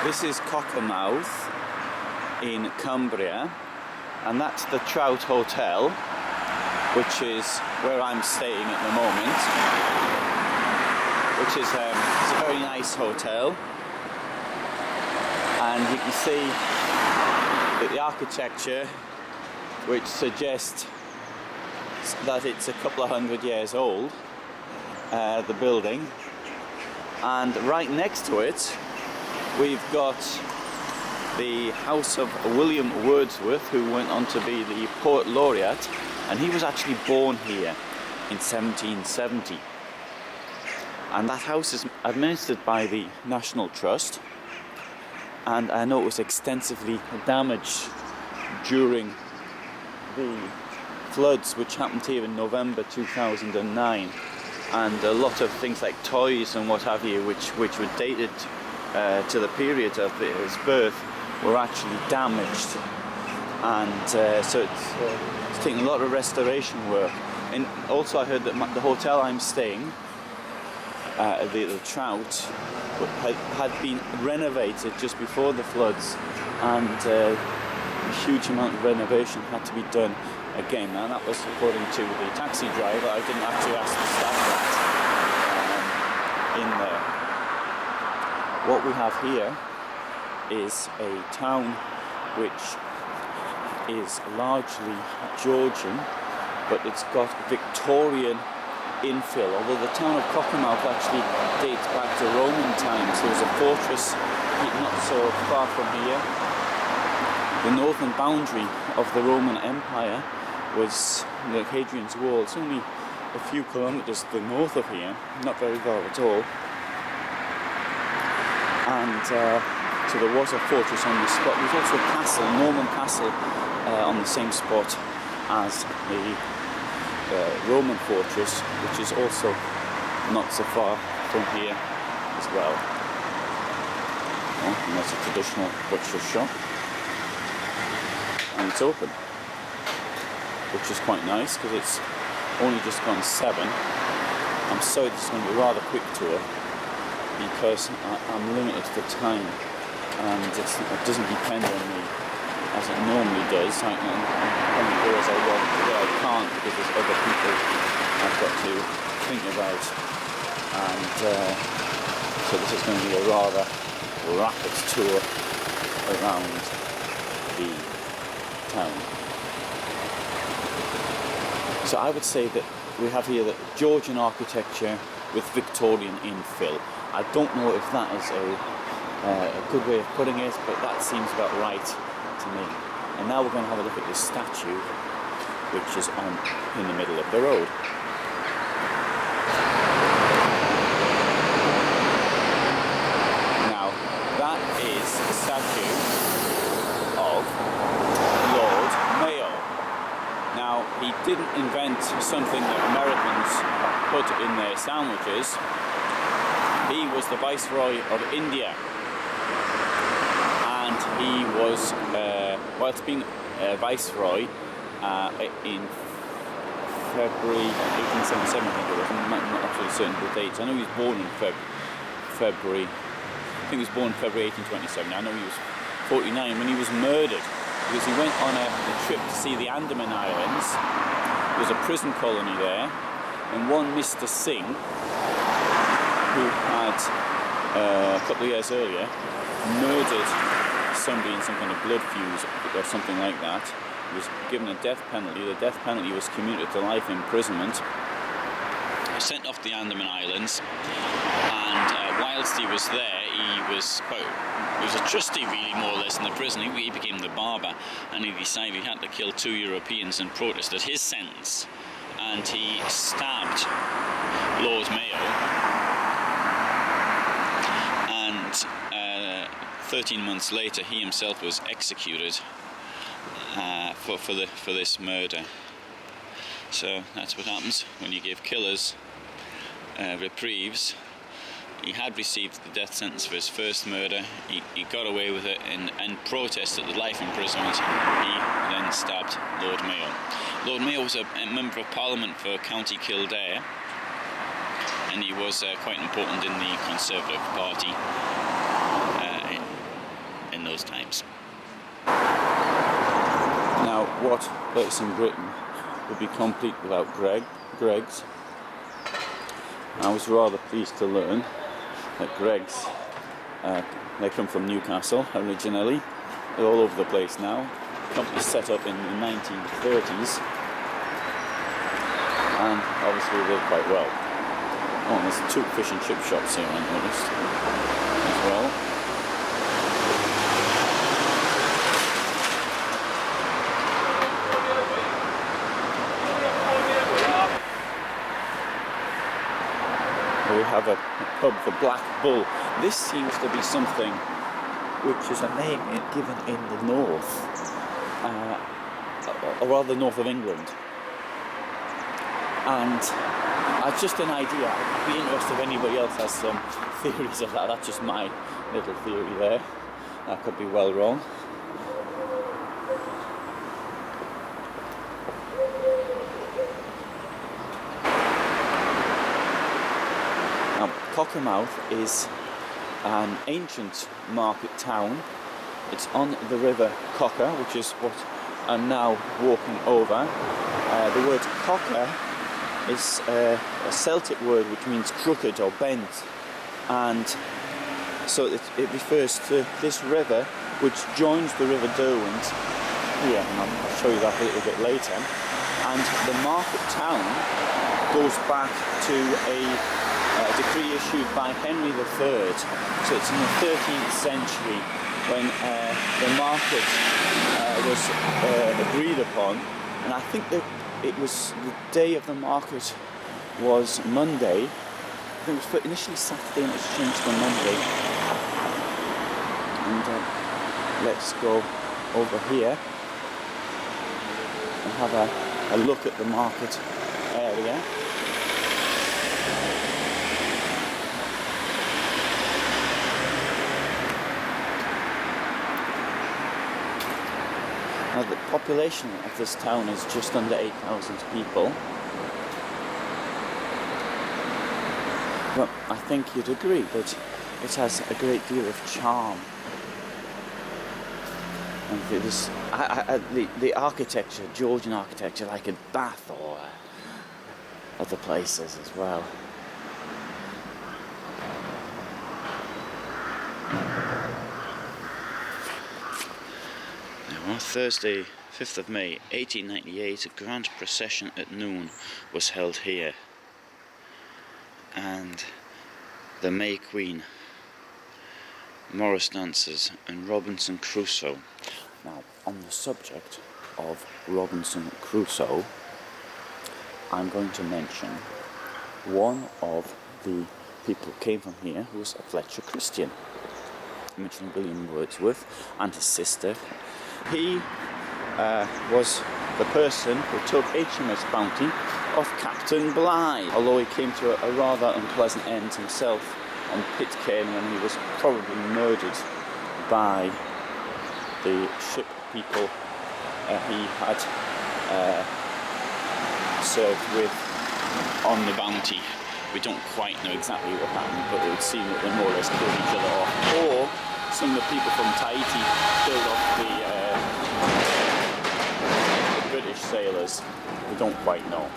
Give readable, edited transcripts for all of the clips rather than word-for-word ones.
This is Cockermouth in Cumbria, and that's the Trout Hotel, which is where I'm staying at the moment, which is it's a very nice hotel. And you can see that the architecture, which suggests that it's a couple of hundred years old, the building. And right next to it we've got the house of William Wordsworth, who went on to be the Poet Laureate, and he was actually born here in 1770. And that house is administered by the National Trust, and I know it was extensively damaged during the floods which happened here in November 2009, and a lot of things like toys and what have you, which were dated to the period of his birth, were actually damaged. And so it's taken a lot of restoration work. And also I heard that the hotel I'm staying, the Trout, had been renovated just before the floods, and a huge amount of renovation had to be done again. Now that was according to the taxi driver. I didn't actually ask the staff that in there. What we have here is a town which is largely Georgian, but it's got Victorian infill, although the town of Cockermouth actually dates back to Roman times. There was a fortress not so far from here. The northern boundary of the Roman Empire was the Hadrian's Wall. It's only a few kilometres to the north of here, not very far at all. And so there was a fortress on the spot. There was also a castle, Norman Castle, on the same spot as the Roman fortress, which is also not so far from here as well. Oh, and that's a traditional butcher shop, and it's open, which is quite nice because it's only just gone 7. I'm sorry this is going to be a rather quick tour because I'm limited for time, and it doesn't depend on me as it normally does. I can go as I want. Today I can't because there's other people I've got to think about, and so this is going to be a rather rapid tour around the town. So I would say that we have here the Georgian architecture with Victorian infill. I don't know if that is a good way of putting it, but that seems about right to me. And now we're going to have a look at this statue, which is in the middle of the road. Now, that is the statue of Lord Mayo. Now, he didn't invent something that Americans put in their sandwiches. He was the Viceroy of India, and he was, whilst being Viceroy in February 1877, I think it was. I'm not absolutely certain of the dates. I know he was born in February. I think he was born in February 1827. I know he was 49 when he was murdered because he went on a trip to see the Andaman Islands. There was a prison colony there, and one Mr. Singh, who had a couple of years earlier murdered somebody in some kind of blood fuse or something like that. He was given a death penalty. The death penalty was commuted to life imprisonment. Sent off the Andaman Islands, and whilst he was there, he was a trustee really, more or less, in the prison. He became the barber, and he decided he had to kill 2 Europeans and protested his sentence, and he stabbed Lord Mayo, and 13 months later he himself was executed for this murder. So that's what happens when you give killers reprieves. He had received the death sentence for his first murder. He got away with it, and protest at the life imprisonment, he then stabbed Lord Mayo. Lord Mayo was a member of Parliament for County Kildare, and he was quite important in the Conservative Party those times. Now, what place in Britain would be complete without Greggs? I was rather pleased to learn that Greggs, they come from Newcastle originally. They're all over the place now. The company set up in the 1930s, and obviously they did quite well. Oh, and there's 2 fish and chip shops here, I noticed, as well. We have a pub, the Black Bull. This seems to be something which is a name given in the north, or rather north of England. And just an idea. I'd be interested if anybody else has some theories of that. That's just my little theory there. I could be well wrong. Now, Cockermouth is an ancient market town. It's on the River Cocker, which is what I'm now walking over. The word cocker is a Celtic word which means crooked or bent, and so it refers to this river which joins the River Derwent here, and I'll show you that a little bit later. And the market town goes back to a decree issued by Henry III, so it's in the 13th century when the market was agreed upon, and I think that it was the day of the market was Monday. I think it was initially Saturday and it was changed to Monday. And let's go over here and have a look at the market area. Now, the population of this town is just under 8,000 people. But I think you'd agree that it has a great deal of charm. And this, the architecture, Georgian architecture, like in Bath or other places as well. On Thursday, 5th of May, 1898, a grand procession at noon was held here, and the May Queen, Morris dancers, and Robinson Crusoe. Now, on the subject of Robinson Crusoe, I'm going to mention one of the people who came from here who was a Fletcher Christian. I mentioned William Wordsworth and his sister. He was the person who took HMS Bounty off Captain Bligh, although he came to a rather unpleasant end himself on Pitcairn when he was probably murdered by the ship people he had served with on the Bounty. We don't quite know exactly what happened, but it would seem that they more or less killed each other off. Or some of the people from Tahiti killed off the British sailors. We don't quite know.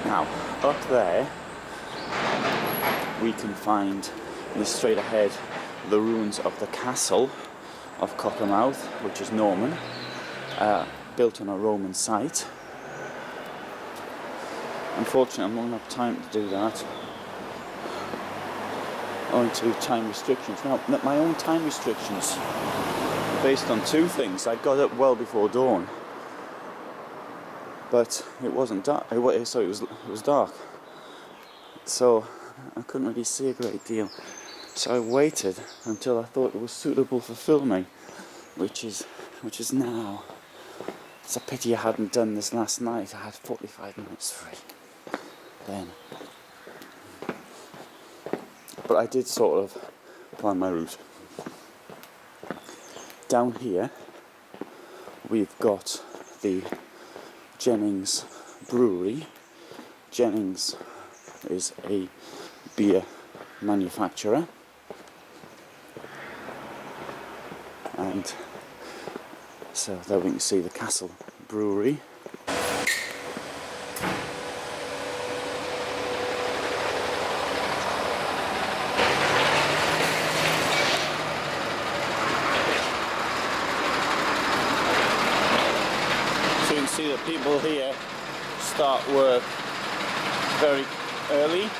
Now, up there, we can find, straight ahead, the ruins of the castle of Cockermouth, which is Norman, built on a Roman site. Unfortunately, I won't have time to do that, owing to time restrictions. Now, my own time restrictions are based on 2 things. I got up well before dawn, but it wasn't dark. It was dark, so I couldn't really see a great deal. So I waited until I thought it was suitable for filming, which is now. It's a pity I hadn't done this last night. I had 45 minutes free then. But I did sort of plan my route. Down here, we've got the Jennings Brewery. Jennings is a beer manufacturer. And so there we can see the Castle Brewery. So you can see that people here start work very early.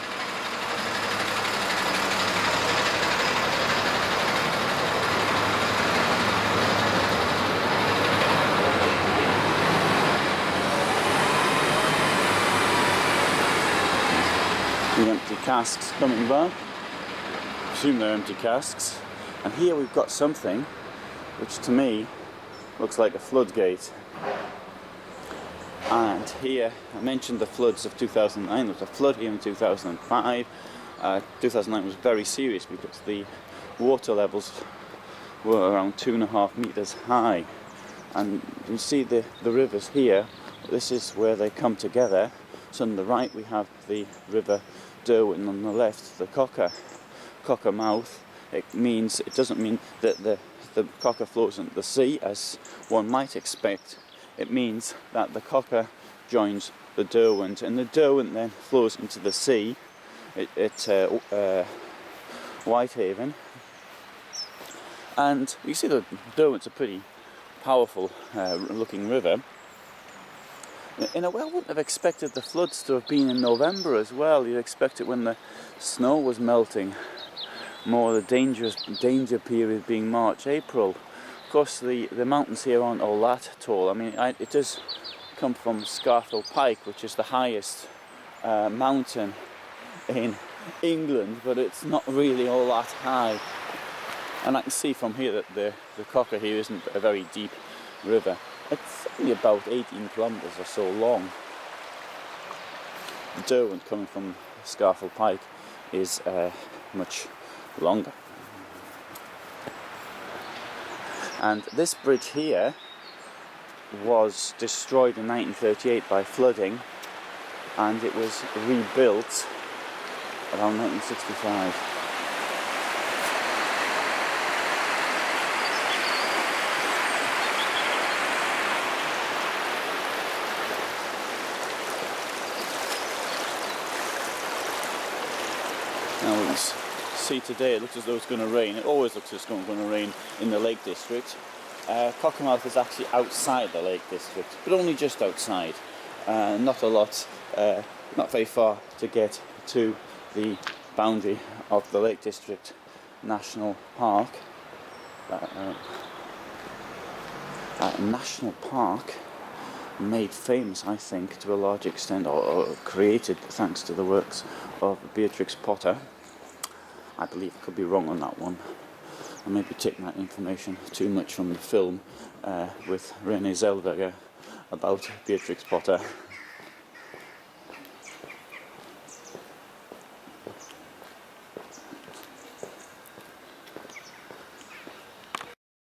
The empty casks coming back. I presume they're empty casks. And here we've got something which to me looks like a floodgate. And here, I mentioned the floods of 2009. There was a flood here in 2005. 2009 was very serious because the water levels were around 2.5 meters high. And you see the rivers here. This is where they come together. So on the right we have the River Derwent, and on the left the Cockermouth. It doesn't mean that the Cocker flows into the sea as one might expect. It means that the Cocker joins the Derwent, and the Derwent then flows into the sea at Whitehaven. And you see the Derwent's a pretty powerful looking river. In a way, I wouldn't have expected the floods to have been in November as well. You'd expect it when the snow was melting. More the danger period being March, April. Of course, the mountains here aren't all that tall. I mean, it does come from Scafell Pike, which is the highest mountain in England, but it's not really all that high. And I can see from here that the Cocker here isn't a very deep river. It's only about 18 kilometres or so long. The Derwent coming from Scafell Pike is much longer. And this bridge here was destroyed in 1938 by flooding, and it was rebuilt around 1965. Now we can see today it looks as though it's going to rain. It always looks as though it's going to rain in the Lake District. Cockermouth is actually outside the Lake District, but only just outside. Not a lot, not very far to get to the boundary of the Lake District National Park. National Park made famous, I think, to a large extent, or created thanks to the works of Beatrix Potter. I believe I could be wrong on that one. I may be taking that information too much from the film with Renée Zellweger about Beatrix Potter.